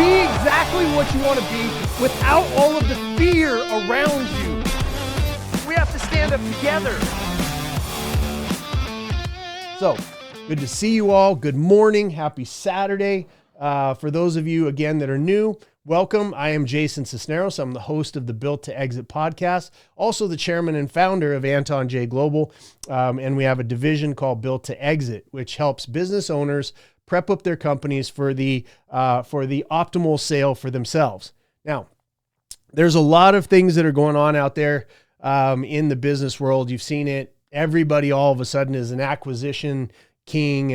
be exactly what you want to be without all of the fear around you. We have to stand up together. So, good to see you all. Good morning. Happy Saturday. For those of you, again, that are new, welcome. I am Jason Sisneros. I'm the host of the Built to Exit podcast, also the chairman and founder of Anton J Global. And we have a division called Built to Exit, which helps business owners prep up their companies for the optimal sale for themselves. Now, there's a lot of things that are going on out there in the business world. You've seen it. Everybody all of a sudden is an acquisition king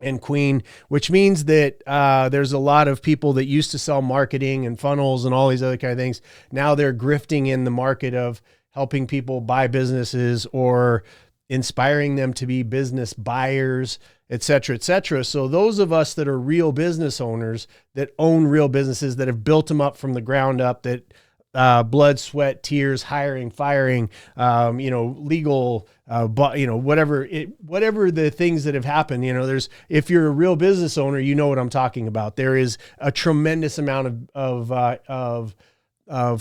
and queen, which means that there's a lot of people that used to sell marketing and funnels and all these other kind of things. Now they're grifting in the market of helping people buy businesses or inspiring them to be business buyers, et cetera, et cetera. So those of us that are real business owners that own real businesses that have built them up from the ground up, that blood, sweat, tears, hiring, firing, legal, whatever the things that have happened, if you're a real business owner, you know what I'm talking about. There is a tremendous amount of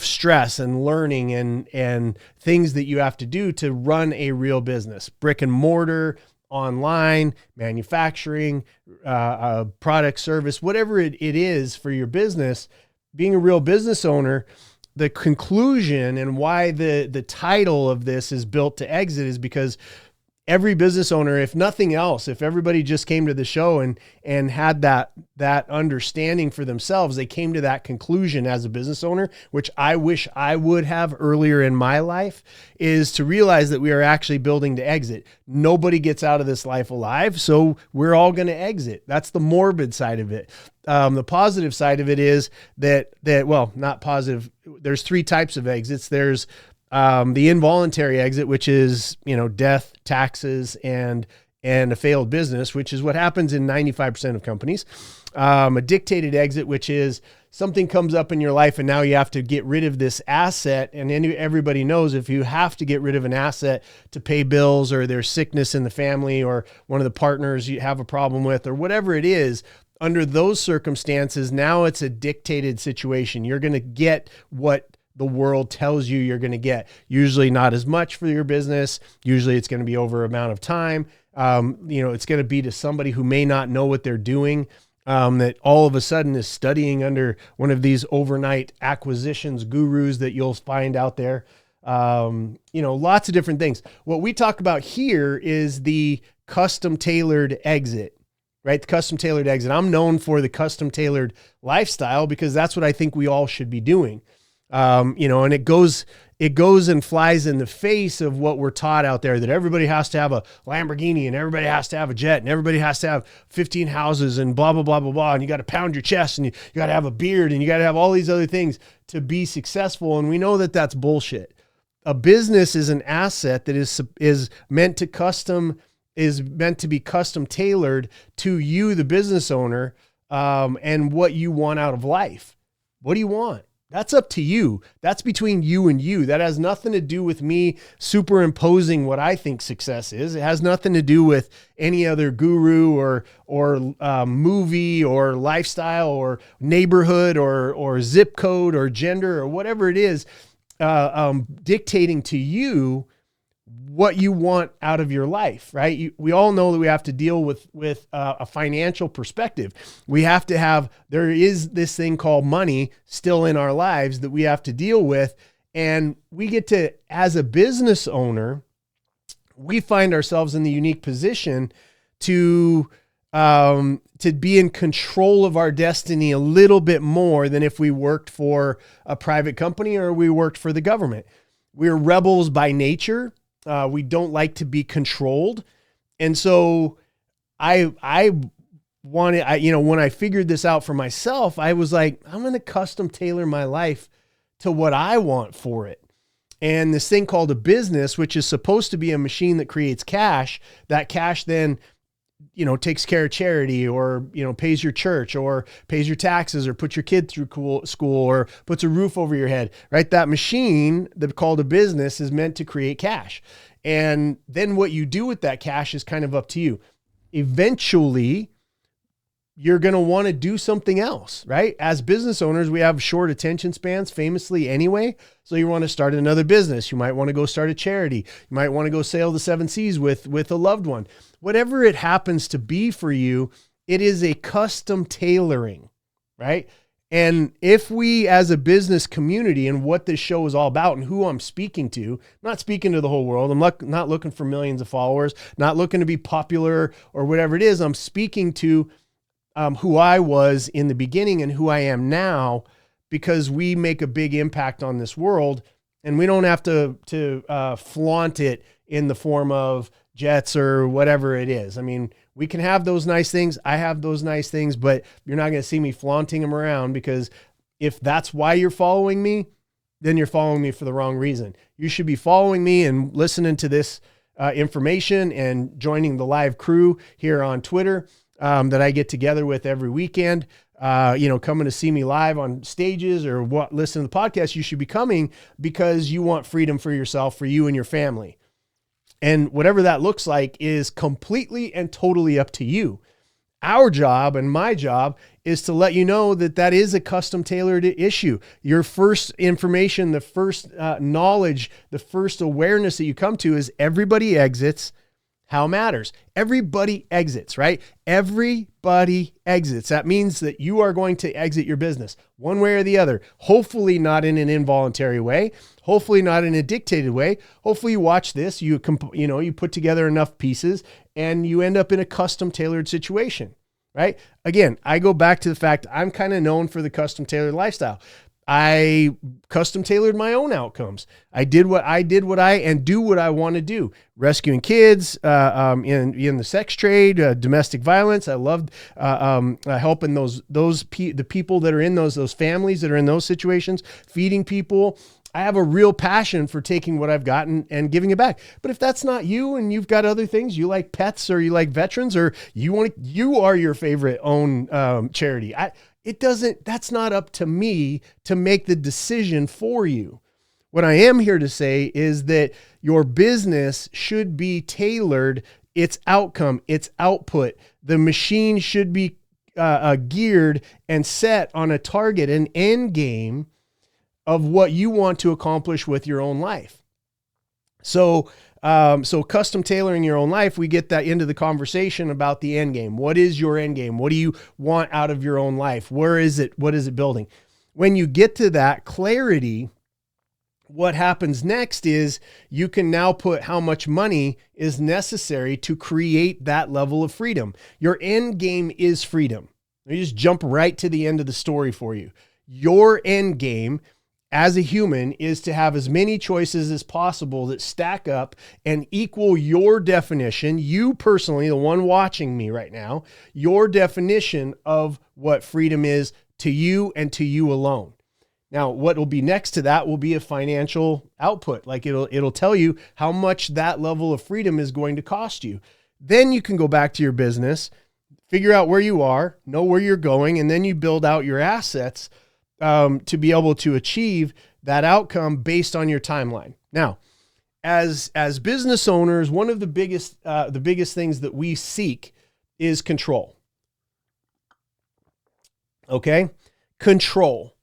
stress and learning and things that you have to do to run a real business, brick and mortar, online, manufacturing, product, service, whatever it is for your business. Being a real business owner, the conclusion and why the title of this is Built to Exit is because every business owner, if nothing else, if everybody just came to the show and had that understanding for themselves, they came to that conclusion as a business owner, which I wish I would have earlier in my life, is to realize that we are actually building to exit. Nobody gets out of this life alive, so we're all going to exit. That's the morbid side of it. The positive side of it is that not positive. There's three types of exits. There's the involuntary exit, which is, death, taxes, and a failed business, which is what happens in 95% of companies. A dictated exit, which is something comes up in your life and now you have to get rid of this asset. And everybody knows if you have to get rid of an asset to pay bills, or there's sickness in the family, or one of the partners you have a problem with, or whatever it is, under those circumstances, now it's a dictated situation. You're going to get what the world tells you you're going to get. Usually not as much for your business. Usually it's going to be over amount of time. It's going to be to somebody who may not know what they're doing, that all of a sudden is studying under one of these overnight acquisitions gurus that you'll find out there. Lots of different things. What we talk about here is the custom tailored exit. Right? The custom tailored exit. I'm known for the custom tailored lifestyle because that's what I think we all should be doing. And it goes and flies in the face of what we're taught out there, that everybody has to have a Lamborghini and everybody has to have a jet and everybody has to have 15 houses and blah, blah, blah, blah, blah. And you got to pound your chest and you got to have a beard and you got to have all these other things to be successful. And we know that that's bullshit. A business is an asset that is meant to be custom tailored to you, the business owner, and what you want out of life. What do you want? That's up to you. That's between you and you. That has nothing to do with me superimposing what I think success is. It has nothing to do with any other guru or movie or lifestyle or neighborhood or zip code or gender or whatever it is, dictating to you what you want out of your life, right? We all know that we have to deal with a financial perspective. There is this thing called money still in our lives that we have to deal with. And we get to, as a business owner, we find ourselves in the unique position to be in control of our destiny a little bit more than if we worked for a private company or we worked for the government. We're rebels by nature. We don't like to be controlled. And so when I figured this out for myself, I was like, I'm going to custom tailor my life to what I want for it. And this thing called a business, which is supposed to be a machine that creates cash, that cash then, takes care of charity or, pays your church or pays your taxes or puts your kid through school or puts a roof over your head, right? That machine that called a business is meant to create cash. And then what you do with that cash is kind of up to you. Eventually, you're going to want to do something else, right? As business owners, we have short attention spans famously anyway. So you want to start another business. You might want to go start a charity. You might want to go sail the seven seas with a loved one. Whatever it happens to be for you, it is a custom tailoring, right? And if we as a business community, and what this show is all about and who I'm speaking to, I'm not speaking to the whole world. I'm not looking for millions of followers, not looking to be popular or whatever it is. I'm speaking to who I was in the beginning and who I am now, because we make a big impact on this world, and we don't have to flaunt it in the form of jets or whatever it is. I mean, we can have those nice things. I have those nice things, but you're not going to see me flaunting them around, because if that's why you're following me, then you're following me for the wrong reason. You should be following me and listening to this information and joining the live crew here on Twitter that I get together with every weekend. Coming to see me live on stages or listen to the podcast. You should be coming because you want freedom for yourself, for you and your family. And whatever that looks like is completely and totally up to you. Our job and my job is to let you know that that is a custom tailored issue. Your first information, the first knowledge, the first awareness that you come to is everybody exits. How matters. Everybody exits, right? Everybody exits. That means that you are going to exit your business one way or the other. Hopefully not in an involuntary way. Hopefully not in a dictated way. Hopefully you watch this, you put together enough pieces and you end up in a custom tailored situation, right? Again, I go back to the fact I'm kind of known for the custom tailored lifestyle. I custom tailored my own outcomes. I do what I want to do. Rescuing kids in the sex trade, domestic violence. I loved helping the people that are in those families that are in those situations, feeding people. I have a real passion for taking what I've gotten and giving it back. But if that's not you and you've got other things, you like pets or you like veterans or you are your favorite own charity. That's not up to me to make the decision for you. What I am here to say is that your business should be tailored, its outcome, its output. The machine should be geared and set on a target, an end game of what you want to accomplish with your own life. So custom tailoring your own life, we get that into the conversation about the end game. What is your end game? What do you want out of your own life? Where is it? What is it building? When you get to that clarity, what happens next is you can now put how much money is necessary to create that level of freedom. Your end game is freedom. Let me just jump right to the end of the story for you. Your end game as a human is to have as many choices as possible that stack up and equal your definition, you personally, the one watching me right now, your definition of what freedom is to you and to you alone. Now, what will be next to that will be a financial output. Like it'll tell you how much that level of freedom is going to cost you. Then you can go back to your business, figure out where you are, know where you're going, and then you build out your assets to be able to achieve that outcome based on your timeline. Now, as business owners, one of the biggest things that we seek is control. Okay? Control.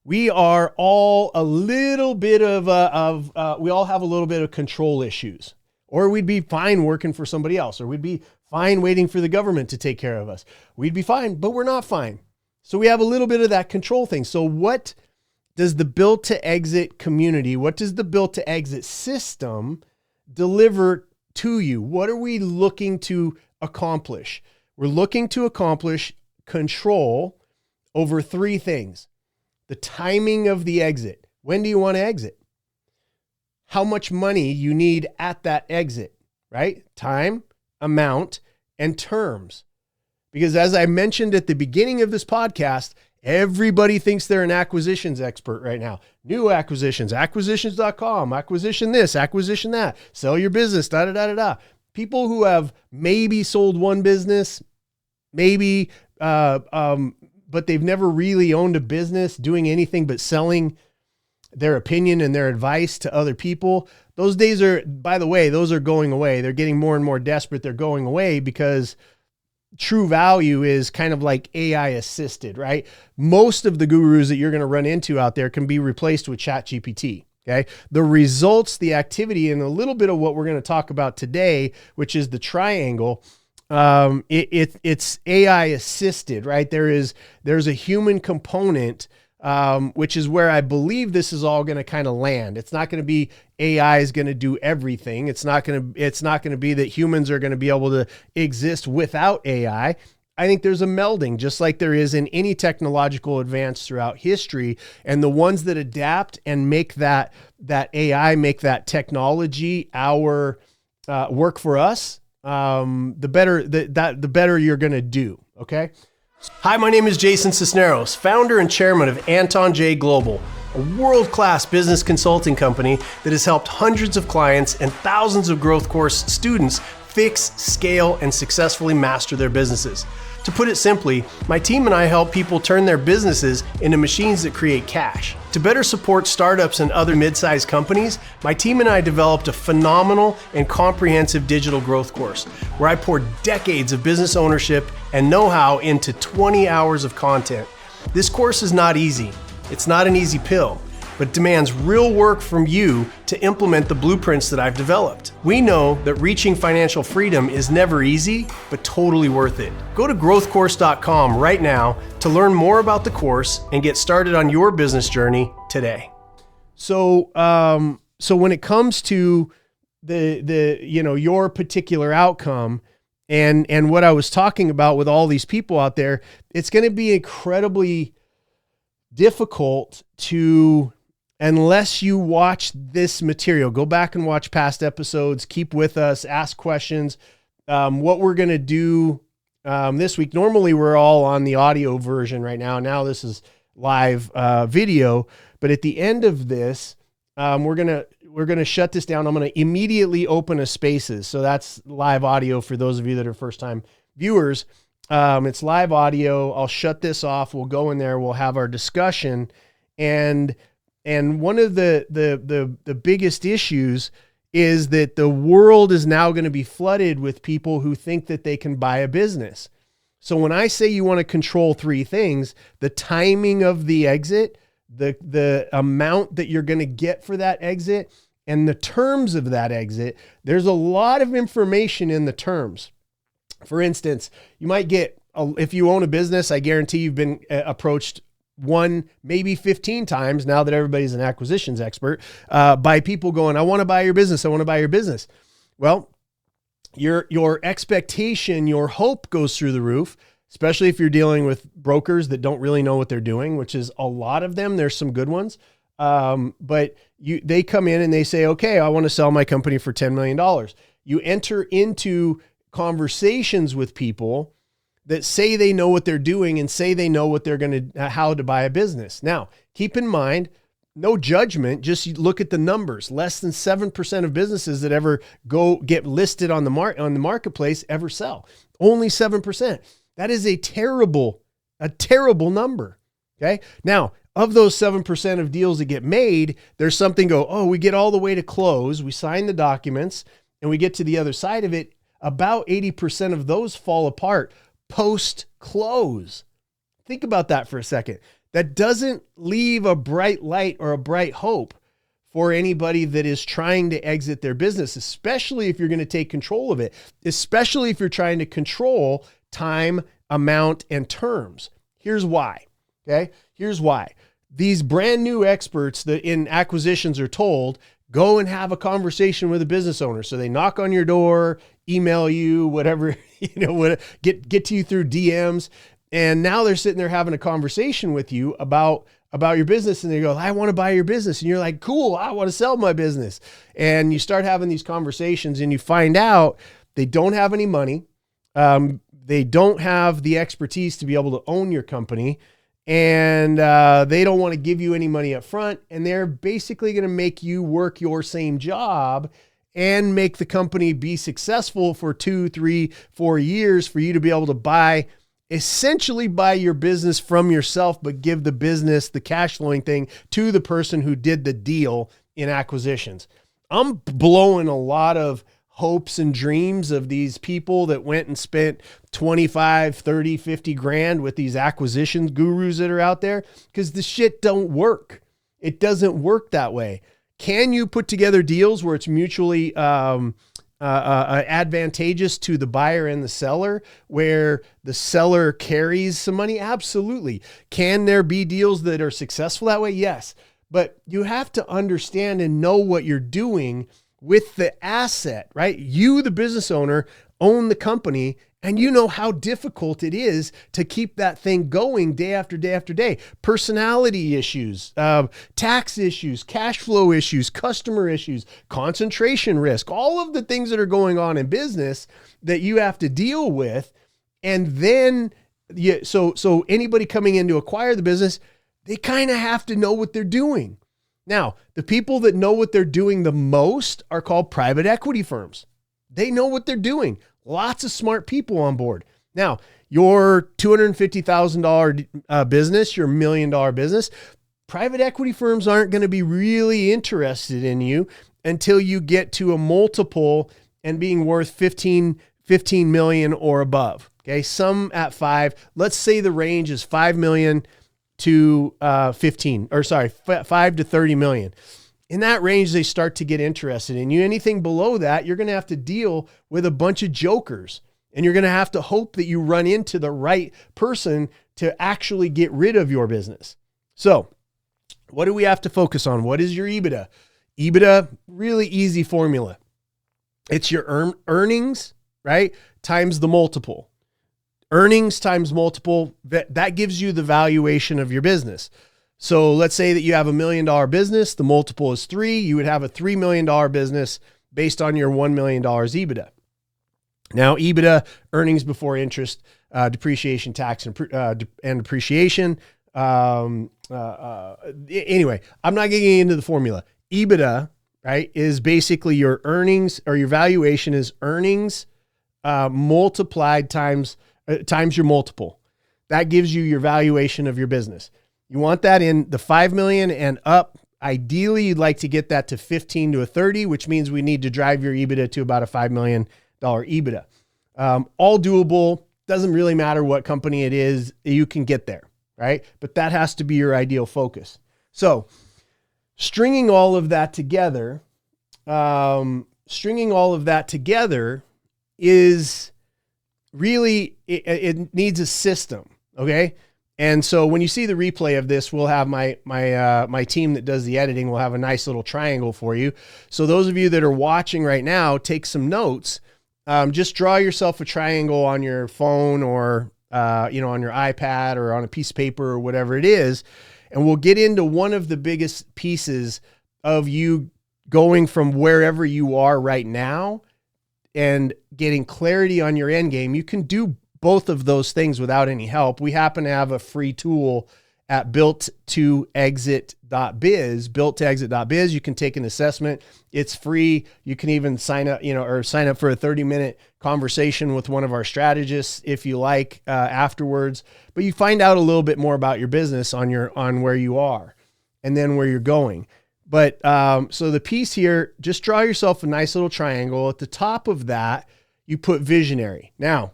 We are all a little bit we all have a little bit of control issues, or we'd be fine working for somebody else, or we'd be fine waiting for the government to take care of us. We'd be fine, but we're not fine. So we have a little bit of that control thing. So what does the built to exit community, what does the built to exit system deliver to you? What are we looking to accomplish? We're looking to accomplish control over three things. The timing of the exit. When do you want to exit? How much money you need at that exit, right? Time, amount, and terms. Because as I mentioned at the beginning of this podcast, everybody thinks they're an acquisitions expert right now. New acquisitions, acquisitions.com, acquisition this, acquisition that, sell your business, da-da-da-da-da. People who have maybe sold one business, maybe, but they've never really owned a business doing anything but selling their opinion and their advice to other people. Those days are, by the way, those are going away. They're getting more and more desperate. They're going away because true value is kind of like AI assisted, right? Most of the gurus that you're going to run into out there can be replaced with ChatGPT. Okay. The results, the activity, and a little bit of what we're going to talk about today, which is the triangle. It's AI assisted, right? There's a human component, which is where I believe this is all going to kind of land. It's not going to be AI is going to do everything. It's not going to be that humans are going to be able to exist without AI. I think there's a melding, just like there is in any technological advance throughout history. And the ones that adapt and make that AI, make that technology our work for us, the better you're going to do. Okay. Hi, my name is Jason Sisneros, founder and chairman of Anton J Global, a world-class business consulting company that has helped hundreds of clients and thousands of growth course students fix, scale, and successfully master their businesses. To put it simply, my team and I help people turn their businesses into machines that create cash. To better support startups and other mid-sized companies, my team and I developed a phenomenal and comprehensive digital growth course where I poured decades of business ownership and know-how into 20 hours of content. This course is not easy. It's not an easy pill, but demands real work from you to implement the blueprints that I've developed. We know that reaching financial freedom is never easy, but totally worth it. Go to growthcourse.com right now to learn more about the course and get started on your business journey today. So when it comes to your particular outcome and what I was talking about with all these people out there, it's going to be incredibly difficult to, unless you watch this material, go back and watch past episodes, keep with us, ask questions. What we're going to do this week, normally we're all on the audio version right now. Now this is live video, but at the end of this, we're going to shut this down. I'm going to immediately open a spaces. So that's live audio for those of you that are first time viewers. It's live audio. I'll shut this off. We'll go in there. We'll have our discussion. And one of the biggest issues is that the world is now going to be flooded with people who think that they can buy a business. So when I say you want to control three things, the timing of the exit, the amount that you're going to get for that exit, and the terms of that exit, there's a lot of information in the terms. For instance, you might get, if you own a business, I guarantee you've been approached 1, maybe 15 times, now that everybody's an acquisitions expert, by people going, I want to buy your business. I want to buy your business. Well, your expectation, your hope goes through the roof, especially if you're dealing with brokers that don't really know what they're doing, which is a lot of them. There's some good ones. But they come in and they say, okay, I want to sell my company for $10 million. You enter into conversations with people that say they know what they're doing and say they know what they're going to, how to buy a business. Now, keep in mind, no judgment, just look at the numbers. Less than 7% of businesses that ever get listed on the marketplace ever sell. Only 7%. That is a terrible number. Okay. Now, of those 7% of deals that get made, there's something we get all the way to close. We sign the documents and we get to the other side of it. About 80% of those fall apart post-close. Think about that for a second. That doesn't leave a bright light or a bright hope for anybody that is trying to exit their business, especially if you're going to take control of it, especially if you're trying to control time, amount, and terms. Here's why. Okay. Here's why. These brand new experts that in acquisitions are told, go and have a conversation with a business owner. So they knock on your door, email you, whatever, get to you through DMs. And now they're sitting there having a conversation with you about your business. And they go, I want to buy your business. And you're like, cool, I want to sell my business. And you start having these conversations and you find out they don't have any money. They don't have the expertise to be able to own your company. And they don't want to give you any money up front. And they're basically going to make you work your same job and make the company be successful for 2, 3, 4 years for you to be able to essentially buy your business from yourself, but give the business, the cash flowing thing, to the person who did the deal in acquisitions. I'm blowing a lot of hopes and dreams of these people that went and spent 25, 30, 50 grand with these acquisition gurus that are out there, because the shit don't work. It doesn't work that way. Can you put together deals where it's mutually advantageous to the buyer and the seller, where the seller carries some money? Absolutely. Can there be deals that are successful that way? Yes. But you have to understand and know what you're doing with the asset, right? You, the business owner, own the company, and you know how difficult it is to keep that thing going day after day after day. Personality issues, tax issues, cash flow issues, customer issues, concentration risk, all of the things that are going on in business that you have to deal with. And then, so anybody coming in to acquire the business, they kind of have to know what they're doing. Now, the people that know what they're doing the most are called private equity firms. They know what they're doing. Lots of smart people on board. Now, your $250,000 business, your $1 million business, private equity firms aren't going to be really interested in you until you get to a multiple and being worth 15 million or above. Okay. Some at 5. Let's say the range is 5 million to 5 to 30 million. In that range, they start to get interested in you. Anything below that, you're going to have to deal with a bunch of jokers, and you're going to have to hope that you run into the right person to actually get rid of your business. So what do we have to focus on? What is your EBITDA? EBITDA, really easy formula. It's your earnings, right? Times the multiple. Earnings times multiple, that gives you the valuation of your business. So let's say that you have $1 million business, the multiple is 3, you would have a $3 million business based on your $1 million EBITDA. Now, EBITDA, earnings before interest, depreciation, tax, and depreciation. Anyway, I'm not getting into the formula. EBITDA, right, is basically your earnings, or your valuation is earnings multiplied times your multiple. That gives you your valuation of your business. You want that in the 5 million and up. Ideally, you'd like to get that to 15 to a 30, which means we need to drive your EBITDA to about a $5 million EBITDA. All doable. Doesn't really matter what company it is. You can get there, right? But that has to be your ideal focus. So stringing all of that together is really, it needs a system. Okay. And so when you see the replay of this, we'll have my team that does the editing will have a nice little triangle for you. So those of you that are watching right now, take some notes. Just draw yourself a triangle on your phone, or on your iPad, or on a piece of paper, or whatever it is. And we'll get into one of the biggest pieces of you going from wherever you are right now and getting clarity on your end game. You can do both of those things without any help. We happen to have a free tool at built2exit.biz. You can take an assessment. It's free. You can even sign up for a 30-minute conversation with one of our strategists if you like afterwards. But you find out a little bit more about your business on where you are and then where you're going. But so the piece here, just draw yourself a nice little triangle. At the top of that, you put visionary. Now,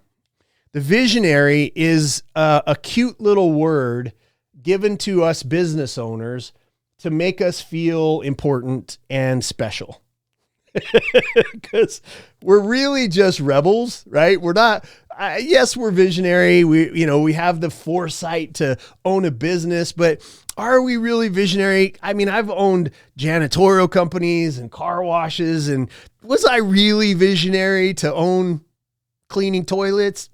the visionary is a cute little word given to us business owners to make us feel important and special. Because we're really just rebels, right? We're not, yes, we're visionary. We have the foresight to own a business, but are we really visionary? I mean, I've owned janitorial companies and car washes, and was I really visionary to own cleaning toilets?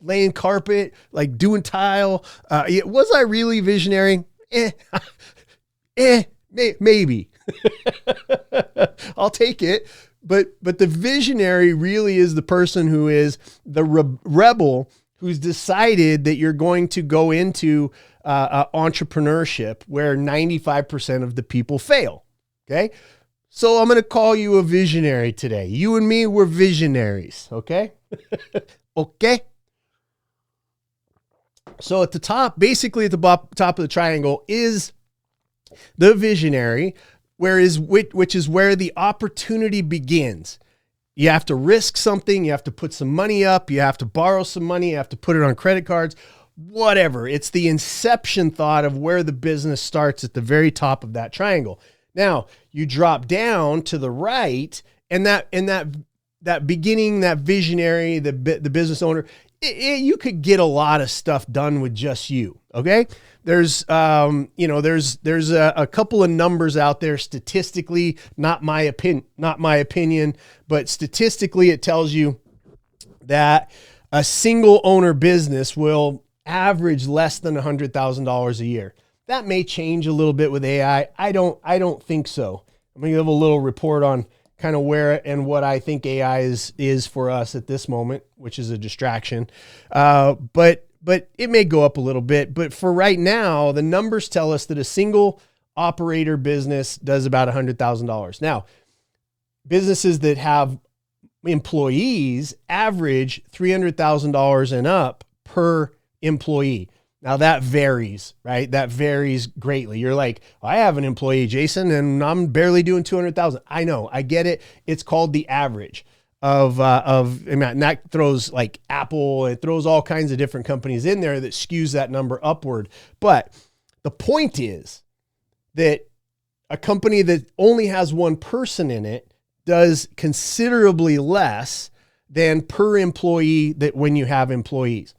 Laying carpet, like doing tile. Was I really visionary? Maybe. I'll take it. But the visionary really is the person who is the rebel who's decided that you're going to go into entrepreneurship where 95% of the people fail. Okay. So I'm going to call you a visionary today. You and me, we're visionaries. Okay. Okay. So at the top, basically at the top of the triangle is the visionary, which is where the opportunity begins. You have to risk something. You have to put some money up. You have to borrow some money. You have to put it on credit cards, whatever. It's the inception thought of where the business starts at the very top of that triangle. Now you drop down to the right, and that beginning, that visionary, the business owner, you could get a lot of stuff done with just you. Okay. There's a couple of numbers out there statistically, not my opinion, but statistically it tells you that a single owner business will average less than $100,000 a year. That may change a little bit with AI. I don't think so. I'm going to give a little report on kind of where and what I think AI is for us at this moment, which is a distraction. But it may go up a little bit. But for right now, the numbers tell us that a single operator business does about $100,000. Now, businesses that have employees average $300,000 and up per employee. Now that varies, right? That varies greatly. You're like, I have an employee, Jason, and I'm barely doing 200,000. I know, I get it. It's called the average and that throws like Apple, it throws all kinds of different companies in there that skews that number upward. But the point is that a company that only has one person in it does considerably less than per employee that when you have employees.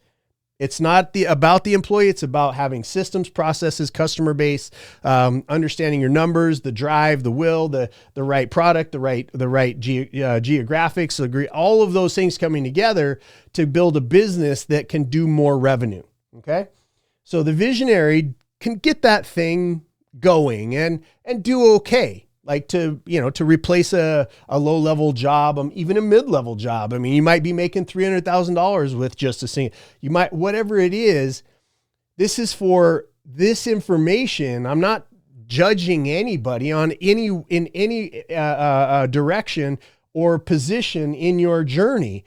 It's not about the employee. It's about having systems, processes, customer base, understanding your numbers, the drive, the will, the right product, the right geographics, all of those things coming together to build a business that can do more revenue. Okay. So the visionary can get that thing going and do okay. Like to replace a low-level job, even a mid-level job. I mean, you might be making $300,000 with just a single, whatever it is, this is for this information. I'm not judging anybody in any direction or position in your journey.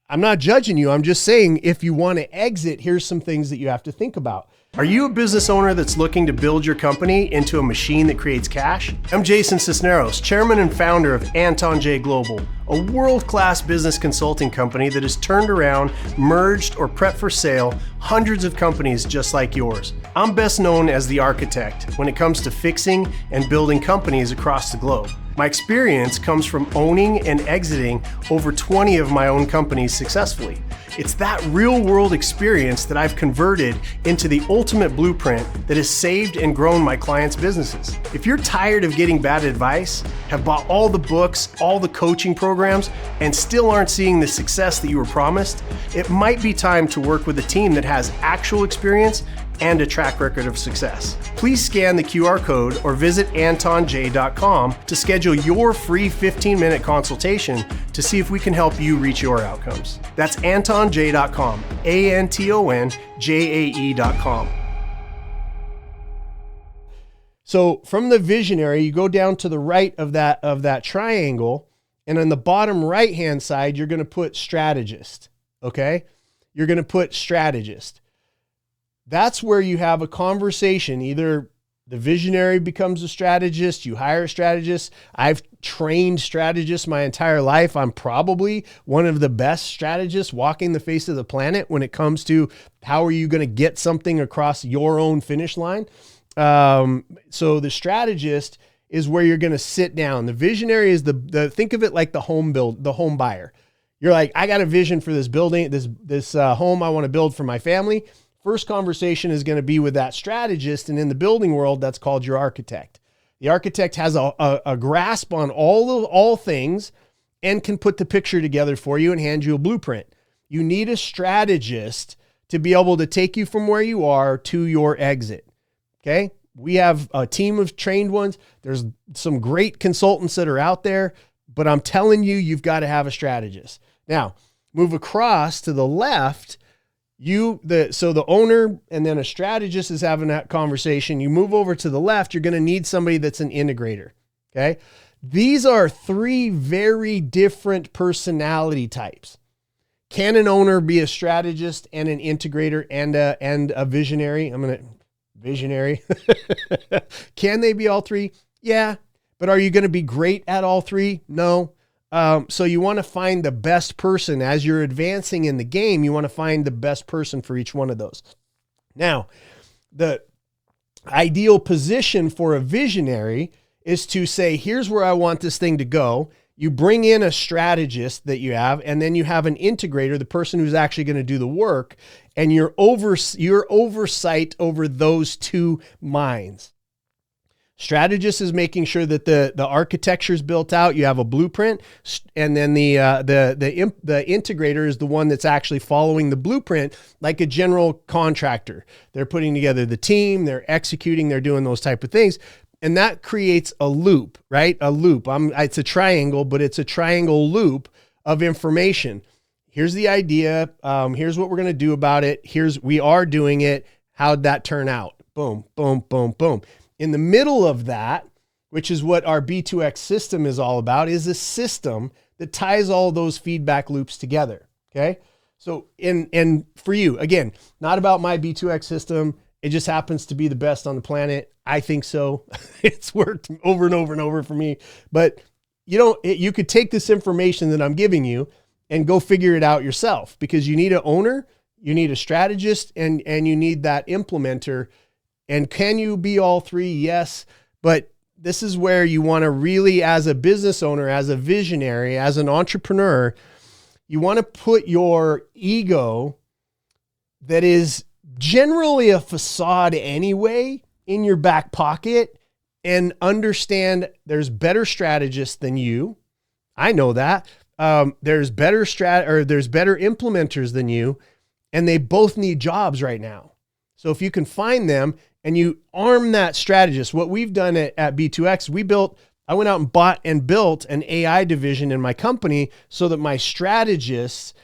I'm not judging you. I'm just saying, if you want to exit, here's some things that you have to think about. Are you a business owner that's looking to build your company into a machine that creates cash? I'm Jason Sisneros, chairman and founder of Anton J Global, a world-class business consulting company that has turned around, merged, or prepped for sale hundreds of companies just like yours. I'm best known as the architect when it comes to fixing and building companies across the globe. My experience comes from owning and exiting over 20 of my own companies successfully. It's that real-world experience that I've converted into the ultimate blueprint that has saved and grown my clients' businesses. If you're tired of getting bad advice, have bought all the books, all the coaching programs, and still aren't seeing the success that you were promised, it might be time to work with a team that has actual experience and a track record of success. Please scan the QR code or visit antonj.com to schedule your free 15-minute consultation to see if we can help you reach your outcomes. That's antonj.com, ANTONJAE.com. So from the visionary, you go down to the right of that triangle, and on the bottom right-hand side, you're going to put strategist, okay? You're going to put strategist. That's where you have a conversation. Either the visionary becomes a strategist, you hire a strategist. I've trained strategists my entire life. I'm probably one of the best strategists walking the face of the planet when it comes to how are you going to get something across your own finish line. So the strategist is where you're going to sit down. The visionary is think of it like the home buyer. You're like, I got a vision for this building, this home I want to build for my family. First conversation is going to be with that strategist, and in the building world, that's called your architect. The architect has a grasp on all things and can put the picture together for you and hand you a blueprint. You need a strategist to be able to take you from where you are to your exit. Okay? We have a team of trained ones. There's some great consultants that are out there, but I'm telling you, you've got to have a strategist. Now, move across to the left. So the owner and then a strategist is having that conversation. You move over to the left, you're going to need somebody that's an integrator. Okay. These are three very different personality types. Can an owner be a strategist and an integrator and a visionary? Visionary. Can they be all three? Yeah. But are you going to be great at all three? No. So you want to find the best person as you're advancing in the game. You want to find the best person for each one of those. Now, the ideal position for a visionary is to say, here's where I want this thing to go. You bring in a strategist that you have, and then you have an integrator, the person who's actually going to do the work, and your oversight over those two minds. Strategist is making sure that the architecture is built out. You have a blueprint, and then the integrator is the one that's actually following the blueprint like a general contractor. They're putting together the team, they're executing, they're doing those type of things. And that creates a loop, right? A loop. It's a triangle, but it's a triangle loop of information. Here's the idea. Here's what we're going to do about it. We are doing it. How'd that turn out? Boom, boom, boom, boom. In the middle of that, which is what our B2X system is all about, is a system that ties all those feedback loops together. Okay. So and for you, again, not about my B2X system. It just happens to be the best on the planet. I think so. It's worked over and over and over for me. But you could take this information that I'm giving you and go figure it out yourself, because you need an owner, you need a strategist, and you need that implementer. And can you be all three? Yes. But this is where you want to really, as a business owner, as a visionary, as an entrepreneur, you want to put your ego, that is generally a facade anyway, in your back pocket, and understand there's better strategists than you. I know that. There's better implementers than you, and they both need jobs right now. So if you can find them and you arm that strategist, what we've done at B2X, I went out and bought and built an AI division in my company so that my strategists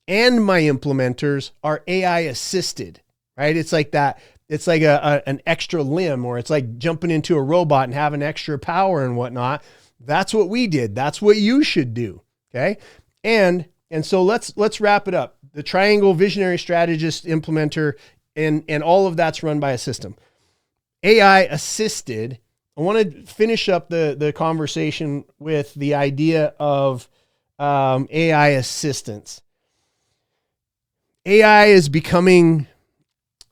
and my implementers are AI assisted, right? It's like that. It's like an extra limb, or it's like jumping into a robot and having extra power and whatnot. That's what we did. That's what you should do. Okay. And so let's wrap it up. The triangle: visionary, strategist, implementer, and all of that's run by a system. AI assisted. I want to finish up the conversation with the idea of AI assistance. AI is becoming,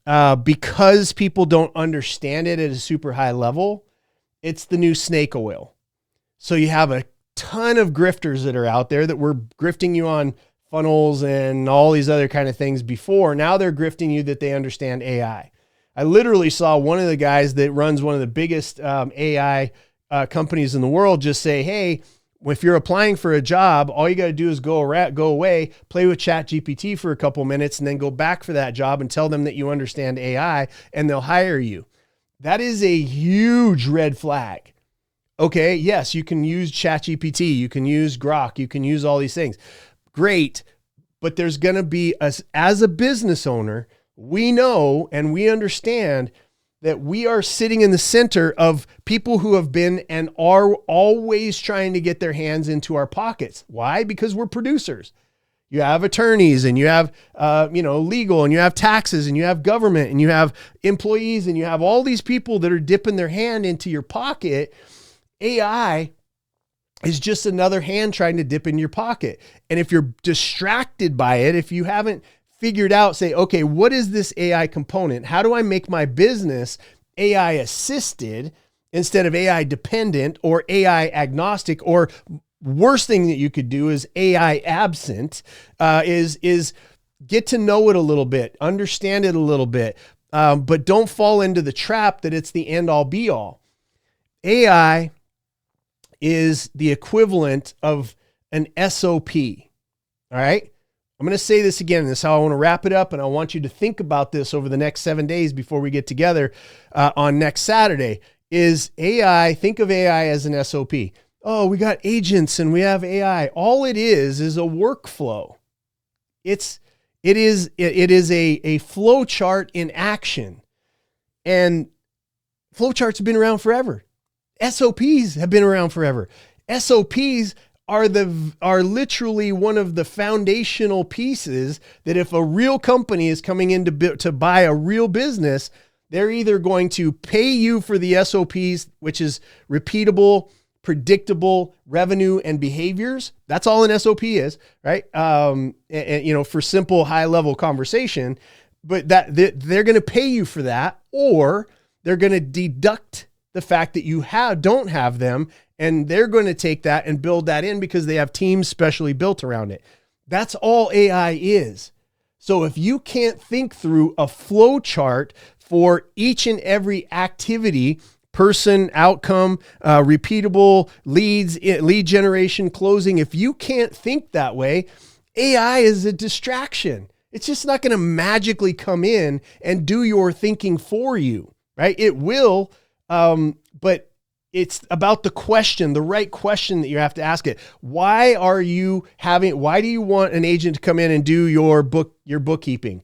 because people don't understand it at a super high level, it's the new snake oil. So you have a ton of grifters that are out there that were grifting you on funnels and all these other kind of things before. Now they're grifting you that they understand AI. I literally saw one of the guys that runs one of the biggest AI companies in the world just say, hey, if you're applying for a job, all you got to do is go away, play with ChatGPT for a couple minutes, and then go back for that job and tell them that you understand AI, and they'll hire you. That is a huge red flag. Okay, yes, you can use ChatGPT, you can use Grok, you can use all these things. Great, but there's going to be, as a business owner, we know and we understand that we are sitting in the center of people who have been and are always trying to get their hands into our pockets. Why? Because we're producers. You have attorneys, and you have, legal, and you have taxes, and you have government, and you have employees, and you have all these people that are dipping their hand into your pocket. AI is just another hand trying to dip in your pocket. And if you're distracted by it, if you haven't figured out, say, okay, what is this AI component? How do I make my business AI assisted instead of AI dependent or AI agnostic? Or worst thing that you could do is AI absent, is get to know it a little bit, understand it a little bit, but don't fall into the trap that it's the end all be all. AI is the equivalent of an SOP. All right. I'm going to say this again. This is how I want to wrap it up. And I want you to think about this over the next 7 days before we get together on next Saturday. Is AI, think of AI as an SOP. Oh, we got agents and we have AI. All it is a workflow. It is a flow chart in action. And flow charts have been around forever. SOPs have been around forever. SOPs are literally one of the foundational pieces that if a real company is coming in to buy a real business, they're either going to pay you for the SOPs, which is repeatable, predictable revenue and behaviors. That's all an SOP is, right? And for simple high level conversation, but that they're going to pay you for that, or they're going to deduct the fact that you don't have them, and they're going to take that and build that in because they have teams specially built around it. That's all AI is. So if you can't think through a flow chart for each and every activity, person, outcome, repeatable leads, lead generation, closing, if you can't think that way, AI is a distraction. It's just not going to magically come in and do your thinking for you, right? It will, but it's about the question, the right question that you have to ask it. Why do you want an agent to come in and do your bookkeeping?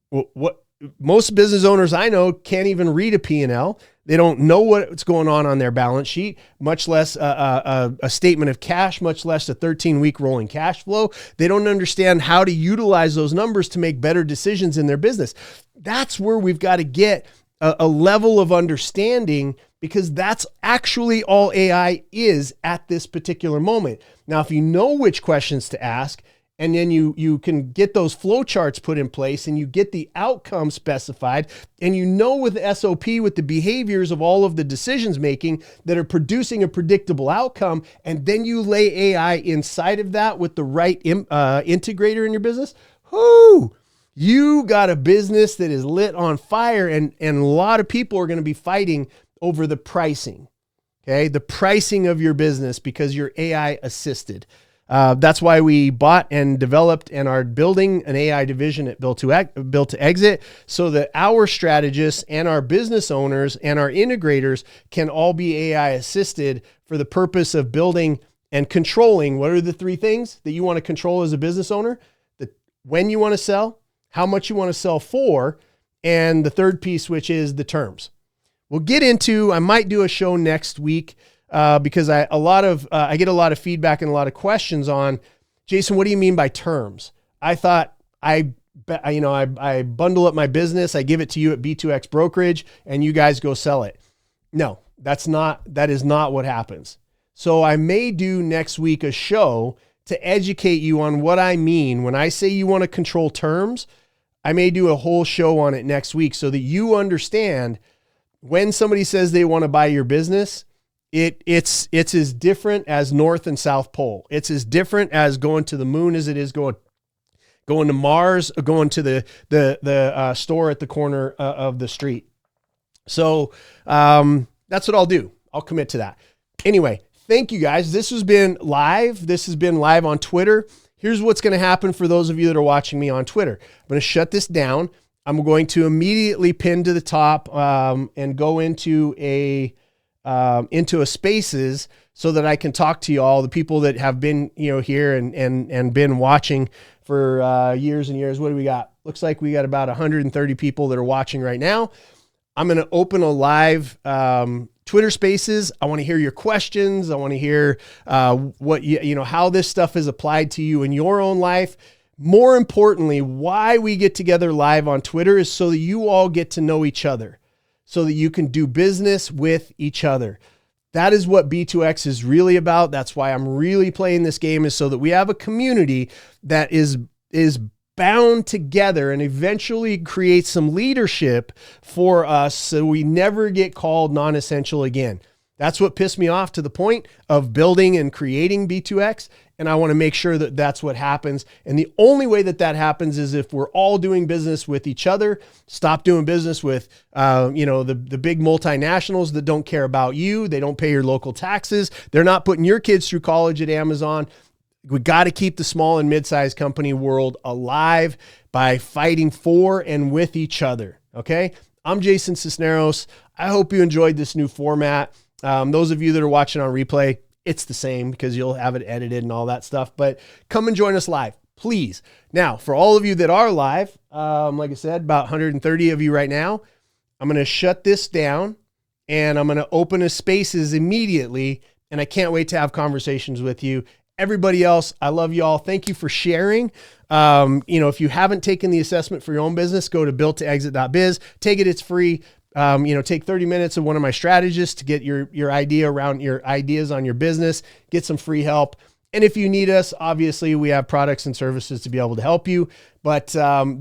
What most business owners I know can't even read a P&L. They don't know what's going on their balance sheet, much less a statement of cash, much less a 13-week rolling cash flow. They don't understand how to utilize those numbers to make better decisions in their business. That's where we've got to get a level of understanding, because that's actually all AI is at this particular moment. Now, if you know which questions to ask, and then you can get those flow charts put in place, and you get the outcome specified, and you know with the SOP, with the behaviors of all of the decisions making that are producing a predictable outcome, and then you lay AI inside of that with the right integrator in your business, you got a business that is lit on fire, and a lot of people are going to be fighting over the pricing, okay? The pricing of your business, because you're AI assisted. That's why we bought and developed and are building an AI division at Built to Exit, so that our strategists and our business owners and our integrators can all be AI assisted for the purpose of building and controlling. What are the three things that you want to control as a business owner? When you want to sell, how much you want to sell for, and the third piece, which is the terms. I might do a show next week because I get a lot of feedback and a lot of questions on, Jason, what do you mean by terms? I thought I bundle up my business, I give it to you at B2X brokerage, and you guys go sell it. No, that is not what happens. So I may do next week a show to educate you on what I mean when I say you want to control terms. I may do a whole show on it next week so that you understand when somebody says they want to buy your business, it's as different as North and South Pole. It's as different as going to the moon as it is going to Mars, or going to the store at the corner of the street. So that's what I'll do. I'll commit to that. Anyway, thank you guys. This has been live. This has been live on Twitter. Here's what's going to happen for those of you that are watching me on Twitter. I'm going to shut this down. I'm going to immediately pin to the top and go into a spaces so that I can talk to you all, the people that have been here and been watching for years and years. What do we got? Looks like we got about 130 people that are watching right now. I'm going to open a live Twitter Spaces. I want to hear your questions. I want to hear how this stuff is applied to you in your own life. More importantly, why we get together live on Twitter is so that you all get to know each other, so that you can do business with each other. That is what B2X is really about. That's why I'm really playing this game, is so that we have a community that is bound together and eventually create some leadership for us, so we never get called non-essential again. That's what pissed me off to the point of building and creating B2X. And I want to make sure that that's what happens. And the only way that happens is if we're all doing business with each other. Stop doing business with, the big multinationals that don't care about you. They don't pay your local taxes. They're not putting your kids through college at Amazon. We got to keep the small and mid-sized company world alive by fighting for and with each other. Okay. I'm Jason Cisneros. I hope you enjoyed this new format. Those of you that are watching on replay, it's the same because you'll have it edited and all that stuff, but come and join us live, please. Now, for all of you that are live, like I said, about 130 of you right now, I'm going to shut this down and I'm going to open a spaces immediately. And I can't wait to have conversations with you. Everybody else, I love you all. Thank you for sharing. If you haven't taken the assessment for your own business, go to builttoexit.biz. Take it. It's free. take 30 minutes of one of my strategists to get your idea around your ideas on your business, get some free help. And if you need us, obviously we have products and services to be able to help you. But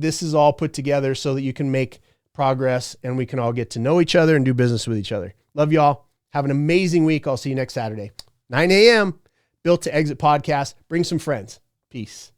this is all put together so that you can make progress and we can all get to know each other and do business with each other. Love y'all. Have an amazing week. I'll see you next Saturday, 9 a.m. Built to Exit podcast. Bring some friends. Peace.